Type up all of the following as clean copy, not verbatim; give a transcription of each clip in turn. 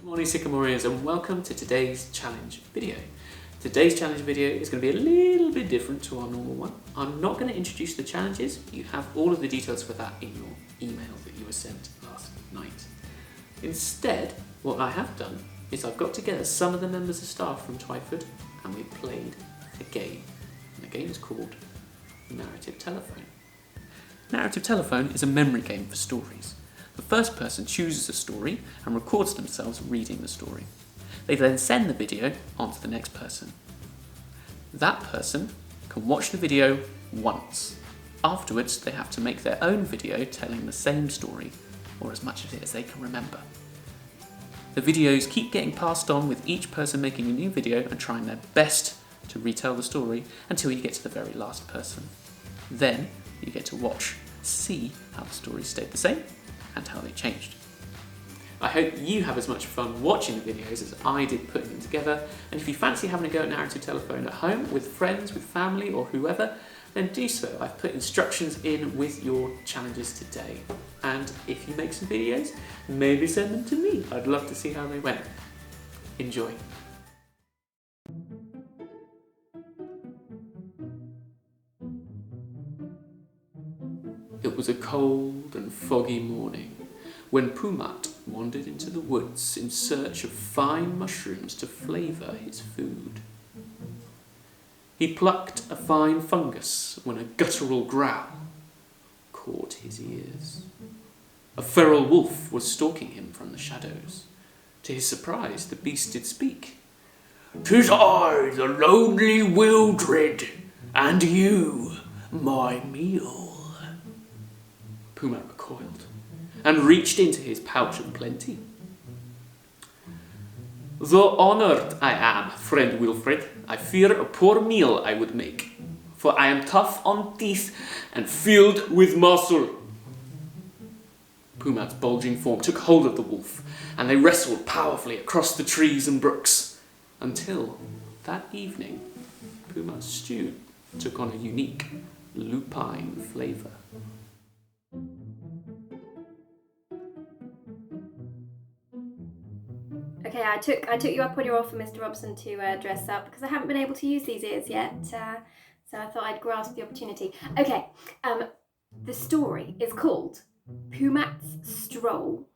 Morning Sycamoreans, and welcome to today's challenge video. Today's challenge video is going to be a little bit different to our normal one. I'm not going to introduce the challenges. You have all of the details for that in your email that you were sent last night. Instead, what I have done is I've got together some of the members of staff from Twyford and we've played a game. And the game is called Narrative Telephone. Narrative Telephone is a memory game for stories. The first person chooses a story and records themselves reading the story. They then send the video on to the next person. That person can watch the video once. Afterwards, they have to make their own video telling the same story, or as much of it as they can remember. The videos keep getting passed on with each person making a new video and trying their best to retell the story until you get to the very last person. Then you get to see how the story stayed the same and how they changed. I hope you have as much fun watching the videos as I did putting them together, and if you fancy having a go at Narrative Telephone at home with friends, with family or whoever, then do so. I've put instructions in with your challenges today, and if you make some videos, maybe send them to me. I'd love to see how they went. Enjoy. It was a cold and foggy morning when Pumat wandered into the woods in search of fine mushrooms to flavour his food. He plucked a fine fungus when a guttural growl caught his ears. A feral wolf was stalking him from the shadows. To his surprise, the beast did speak. "'Tis I, the lonely Wildred, and you, my meal." Pumat recoiled and reached into his pouch of plenty. "Though honoured I am, friend Wilfred, I fear a poor meal I would make, for I am tough on teeth and filled with muscle." Pumat's bulging form took hold of the wolf, and they wrestled powerfully across the trees and brooks, until that evening Pumat's stew took on a unique lupine flavour. Okay, I took you up on your offer, Mr. Robson, to dress up because I haven't been able to use these ears yet, so I thought I'd grasp the opportunity. Okay, the story is called Pumat's Stroll,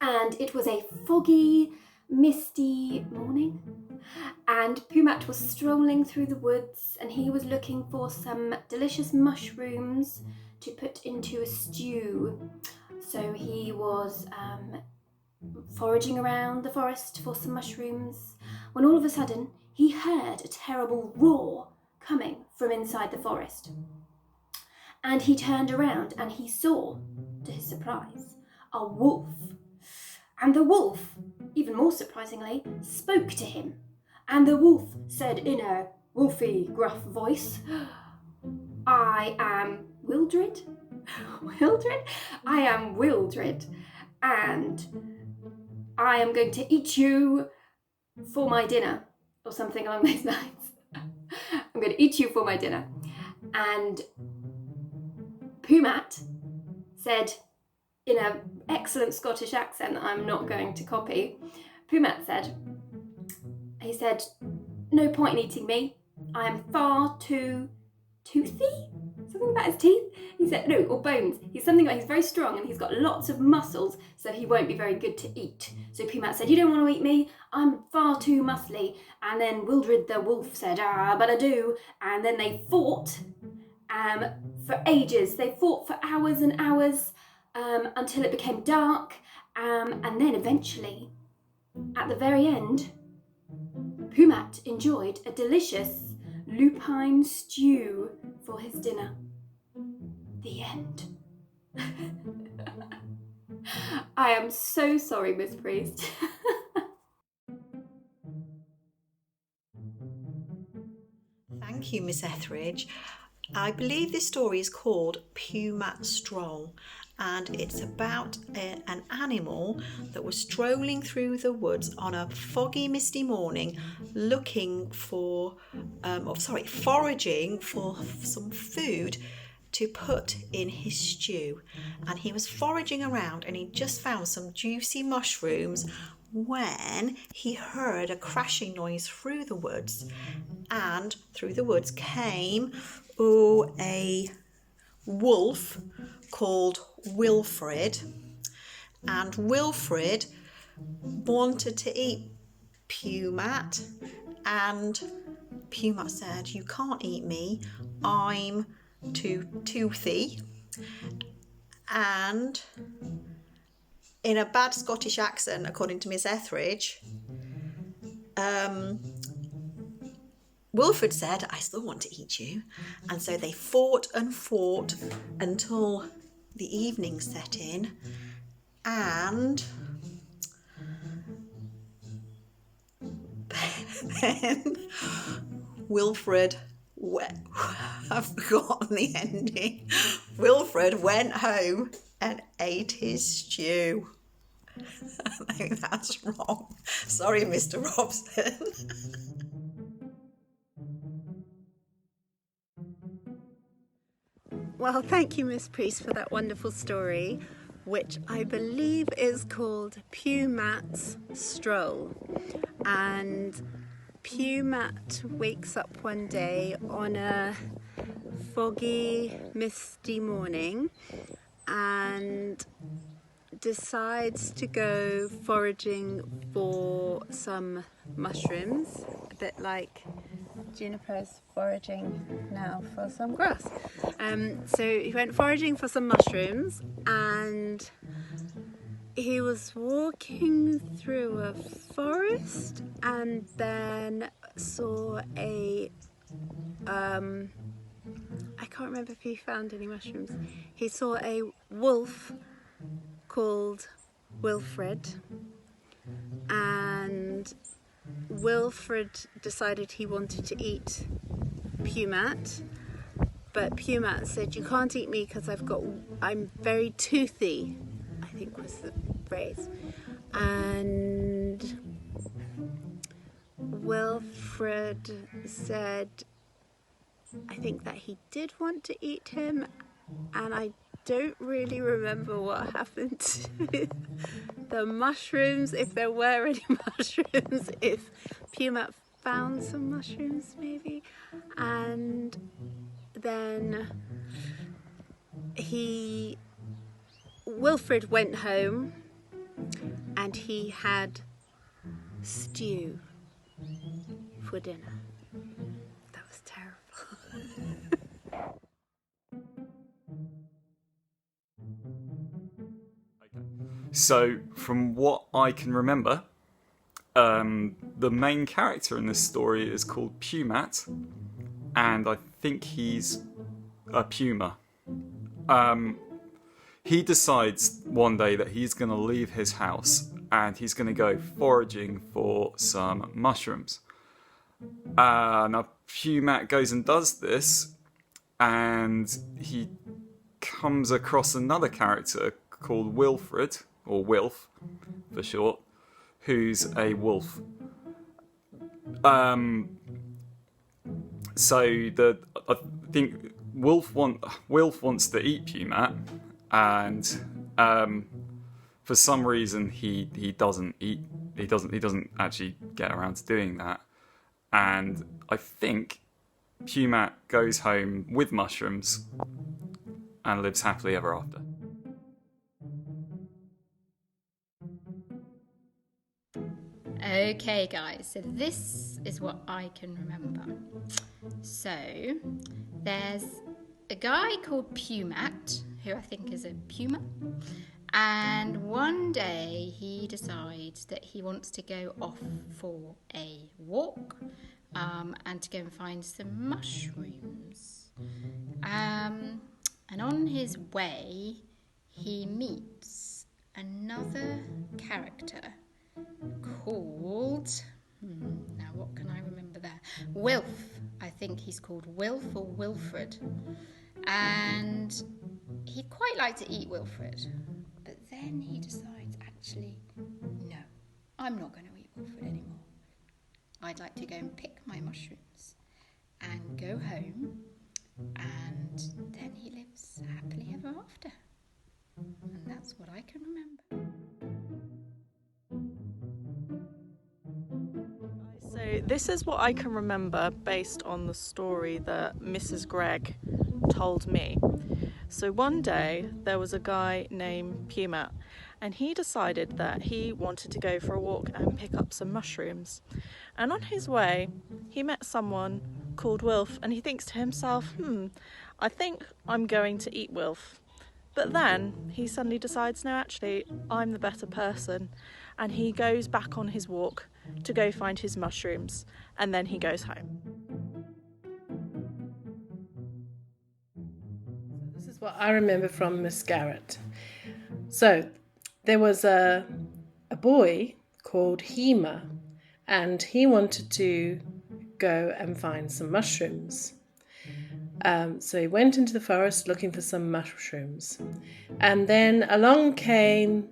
and it was a foggy, misty morning, and Pumat was strolling through the woods, and he was looking for some delicious mushrooms to put into a stew. So he was foraging around the forest for some mushrooms, when all of a sudden he heard a terrible roar coming from inside the forest. And he turned around and he saw, to his surprise, a wolf. And the wolf, even more surprisingly, spoke to him. And the wolf said in a wolfy, gruff voice, "I am Wildred? Wildred? I am Wildred, and I am going to eat you for my dinner," or something along those lines. "I'm going to eat you for my dinner." And Pumat said, in an excellent Scottish accent that I'm not going to copy, Pumat said, "No point in eating me. I am far too toothy?" Something about his teeth? He said, no, or bones. He's very strong and he's got lots of muscles, so he won't be very good to eat. So Pumat said, "You don't want to eat me? I'm far too muscly." And then Wildred the wolf said, "But I do." And then they fought for ages. They fought for hours and hours until it became dark. And then eventually, at the very end, Pumat enjoyed a delicious lupine stew for his dinner. The end. I am so sorry, Miss Priest. Thank you, Miss Etheridge. I believe this story is called Pumat's Stroll, and it's about an animal that was strolling through the woods on a foggy, misty morning, foraging for some food to put in his stew. And he was foraging around and he just found some juicy mushrooms when he heard a crashing noise through the woods, and through the woods came a wolf called Wilfred, and Wilfred wanted to eat Pumat, and Pumat said, "You can't eat me, I'm too toothy." And in a bad Scottish accent, according to Miss Etheridge, Wilfred said, "I still want to eat you." And so they fought and fought until the evening set in, and then Wilfred, I've forgotten the ending. Wilfred went home and ate his stew. I think that's wrong. Sorry, Mr. Robson. Well, thank you, Miss Priest, for that wonderful story, which I believe is called Pumat's Stroll. And Pumat wakes up one day on a foggy, misty morning and decides to go foraging for some mushrooms, a bit like Juniper's foraging now for some grass. So he went foraging for some mushrooms, and he was walking through a forest and then saw a I can't remember if he found any mushrooms. He saw a wolf called Wilfred, and Wilfred decided he wanted to eat Pumat, but Pumat said, "You can't eat me because I'm very toothy," I think was the phrase. And Wilfred said, I think that he did want to eat him, and I don't really remember what happened to the mushrooms, if there were any mushrooms, if Pumat found some mushrooms maybe. And then Wilfred went home and he had stew for dinner. That was terrible. So, from what I can remember, the main character in this story is called Pumat, and I think he's a puma. He decides one day that he's going to leave his house and he's going to go foraging for some mushrooms. Now, Pumat goes and does this, and he comes across another character called Wilfred, or Wilf for short, who's a wolf. So I think Wilf wants to eat Pumat, and for some reason he doesn't actually get around to doing that. And I think Pumat goes home with mushrooms and lives happily ever after. Okay guys, so this is what I can remember. So there's a guy called Pumat, who I think is a puma, and one day he decides that he wants to go off for a walk and to go and find some mushrooms. And on his way he meets another character called, now what can I remember there? Wilf. I think he's called Wilf or Wilfred. And he'd quite like to eat Wilfred, but then he decides, actually, no, I'm not going to eat Wilfred anymore. I'd like to go and pick my mushrooms and go home, and then he lives happily ever after. And that's what I can remember. this is what I can remember based on the story that Mrs. Gregg told me. So one day there was a guy named Pumat, and he decided that he wanted to go for a walk and pick up some mushrooms. And on his way, he met someone called Wilf, and he thinks to himself, I think I'm going to eat Wilf. But then he suddenly decides, no, actually, I'm the better person. And he goes back on his walk to go find his mushrooms, and then he goes home. This is what I remember from Miss Garrett. So there was a boy called Hema, and he wanted to go and find some mushrooms. So he went into the forest looking for some mushrooms. And then along came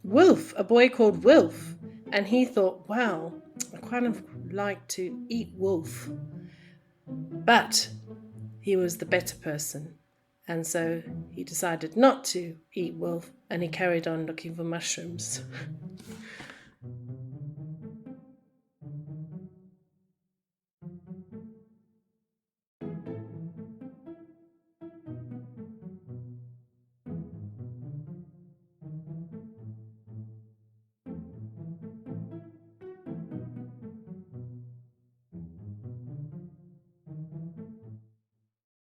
Wolf, a boy called Wolf. And he thought, wow, I kind of like to eat wolf. But he was the better person. And so he decided not to eat wolf, and he carried on looking for mushrooms.